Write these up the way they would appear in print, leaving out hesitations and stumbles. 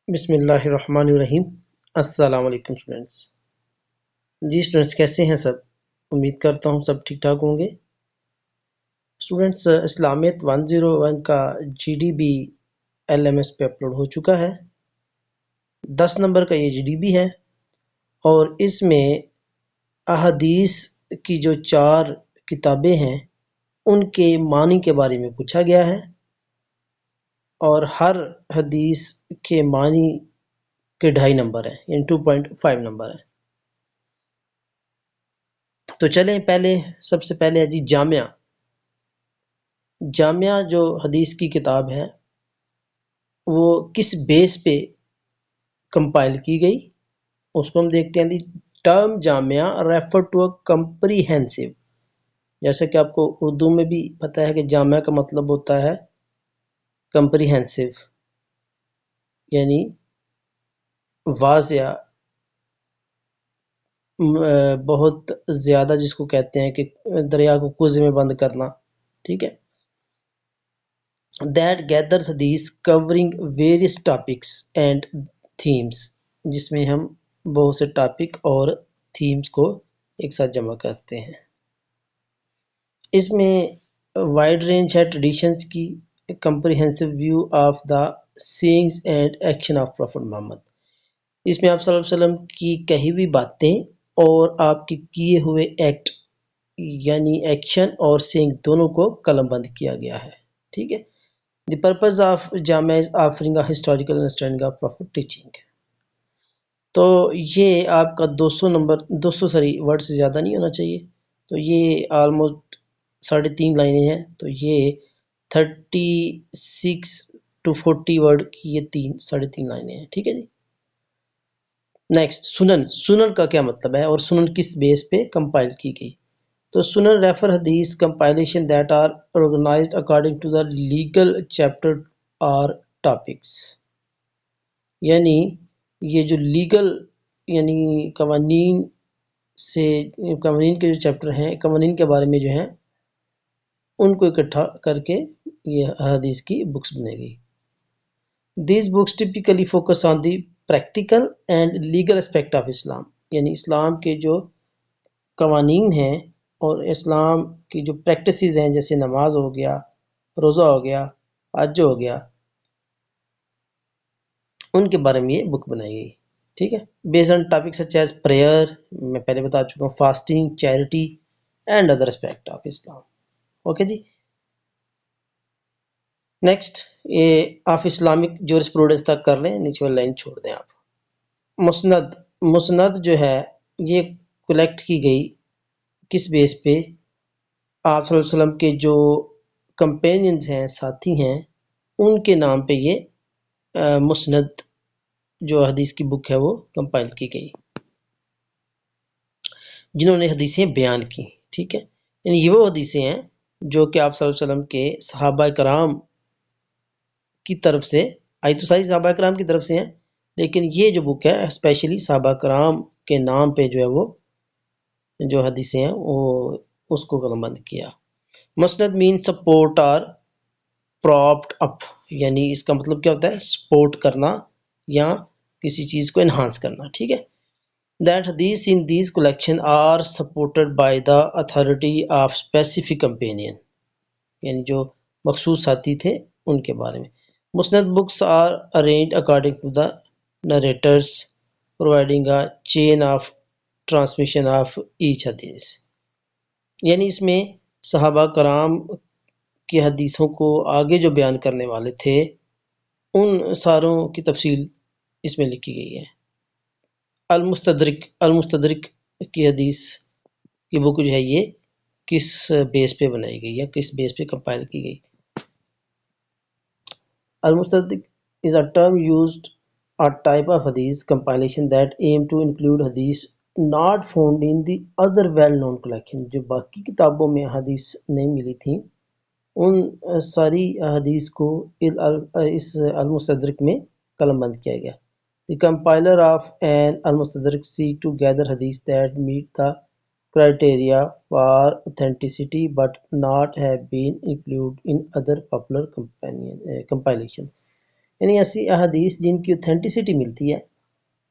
بسم اللہ الرحمن الرحیم۔ السلام علیکم اسٹوڈنٹس۔ جی اسٹوڈنٹس، کیسے ہیں سب؟ امید کرتا ہوں سب ٹھیک ٹھاک ہوں گے۔ اسٹوڈنٹس، اسلامیت 101 کا G D B L M S پہ اپلوڈ ہو چکا ہے۔ 10 نمبر کا یہ جی ڈی بی ہے اور اس میں احادیث کی جو 4 کتابیں ہیں ان کے معنی کے بارے میں پوچھا گیا ہے، اور ہر حدیث کے معنی کے 2.5 نمبر ہیں، یعنی 2.5 نمبر ہیں۔ تو چلیں سب سے پہلے ہے جی جامعہ جو حدیث کی کتاب ہے وہ کس بیس پہ کمپائل کی گئی، اس کو ہم دیکھتے ہیں۔ دی ٹرم جامعہ ریفر ٹو اے کمپریہنسو، جیسا کہ آپ کو اردو میں بھی پتہ ہے کہ جامعہ کا مطلب ہوتا ہے کمپریہنسو، یعنی واضح، بہت زیادہ، جس کو کہتے ہیں کہ دریا کو کوزے میں بند کرنا، ٹھیک ہے۔ That gathers hadith covering various topics and themes، جس میں ہم بہت سے ٹاپک اور تھیمز کو ایک ساتھ جمع کرتے ہیں۔ اس میں وائڈ رینج ہے ٹریڈیشنز کی، comprehensive view of the sayings and action of prophet Muhammad. اس میں آپ صلی اللہ علیہ وسلم کی کہی ہوئی باتیں اور آپ کے کیے ہوئے ایکٹ، یعنی ایکشن اور سینگ دونوں کو قلم بند کیا گیا ہے، ٹھیک ہے۔ The purpose of Jamia is offering a historical understanding of prophet teaching۔ تو یہ آپ کا 200 ورڈ سے زیادہ نہیں ہونا چاہیے، تو یہ آلموسٹ 3.5 لائنیں ہیں، تو یہ 36 to 40 ورڈ کی یہ 3.5 لائنیں ہیں، ٹھیک ہے جی۔ نیکسٹ، سنن کا کیا مطلب ہے اور سنن کس بیس پہ کمپائل کی گئی؟ تو سنن ریفر حدیث compilation that are organized according to the legal chapter اور ٹاپکس، یعنی یہ جو لیگل، یعنی قوانین کے جو چیپٹر ہیں، قوانین کے بارے میں جو ہیں ان کو اکٹھا کر کے یہ حدیث کی بکس بنے گئی۔ These books typically focus on the practical and legal aspect of Islam، یعنی اسلام کے جو قوانین ہیں اور اسلام کی جو پریکٹسز ہیں، جیسے نماز ہو گیا، روزہ ہو گیا، حج ہو گیا، ان کے بارے میں یہ بک بنائی گئی، ٹھیک ہے۔ Based on topic such as prayer, میں پہلے بتا چکا ہوں، fasting, charity and other aspect of Islam, okay جی۔ نیکسٹ، یہ آپ اسلامک جورسپروڈنس تک کر لیں، نیچے والی لائن چھوڑ دیں آپ۔ مسند جو ہے یہ کلیکٹ کی گئی کس بیس پہ؟ آپ صلی اللہ علیہ وسلم کے جو کمپینینز ہیں، ساتھی ہیں، ان کے نام پہ یہ مسند جو حدیث کی بک ہے وہ کمپائل کی گئی، جنہوں نے حدیثیں بیان کی، ٹھیک ہے۔ یعنی یہ وہ حدیثیں ہیں جو کہ آپ صلی اللہ علیہ وسلم کے صحابہ کرام کی طرف سے آئی، تو ساری صحابہ کرام کی طرف سے ہیں، لیکن یہ جو بک ہے اسپیشلی صحابہ کرام کے نام پہ جو ہے وہ جو حدیثیں ہیں وہ اس کو قلم بند کیا۔ مسند مین سپورٹ اور پراپڈ اپ، یعنی اس کا مطلب کیا ہوتا ہے؟ سپورٹ کرنا یا کسی چیز کو انہانس کرنا، ٹھیک ہے۔ That hadith in these collection are supported by the authority of specific companion، یعنی جو مخصوص ساتھی تھے ان کے بارے میں۔ مسند books are arranged according to the narrators providing a chain of transmission of each hadith، یعنی اس میں صحابہ کرام کی حدیثوں کو آگے جو بیان کرنے والے تھے ان ساروں کی تفصیل اس میں لکھی گئی ہے۔ المستدرک کی حدیث کی بک جو ہے یہ کس بیس پہ بنائی گئی یا کس بیس پہ کمپائل کی گئی؟ المستدرک is a term used a type of hadith compilation that aim to include hadith not found in the other well-known collection، جو باقی کتابوں میں حدیث نہیں ملی تھیں ان ساری حدیث کو اس المستدرک میں قلم بند کیا گیا۔ The compiler of an al-Mustadrak seek to gather hadith that meet the criteria for authenticity but not have been included in other popular compilation. یعنی ایسی احادیث جن کی اوتھینٹسٹی ملتی ہے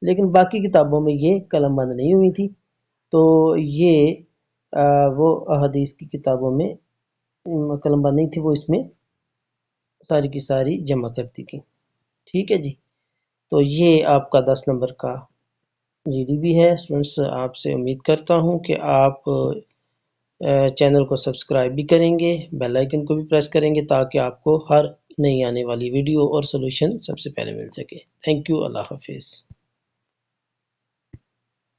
لیکن باقی کتابوں میں یہ قلم بند نہیں ہوئی تھی، تو یہ وہ احادیث کی کتابوں میں قلم بند نہیں تھی، وہ اس میں ساری کی ساری جمع کرتی تھی. ٹھیک ہے جی. تو یہ آپ کا 10 نمبر کا جی ڈی بی ہے. اسٹوڈنٹس آپ سے امید کرتا ہوں کہ آپ چینل کو سبسکرائب بھی کریں گے، بیل آئیکن کو بھی پریس کریں گے تاکہ آپ کو ہر نئی آنے والی ویڈیو اور سولوشن سب سے پہلے مل سکے. Thank you. اللہ حافظ.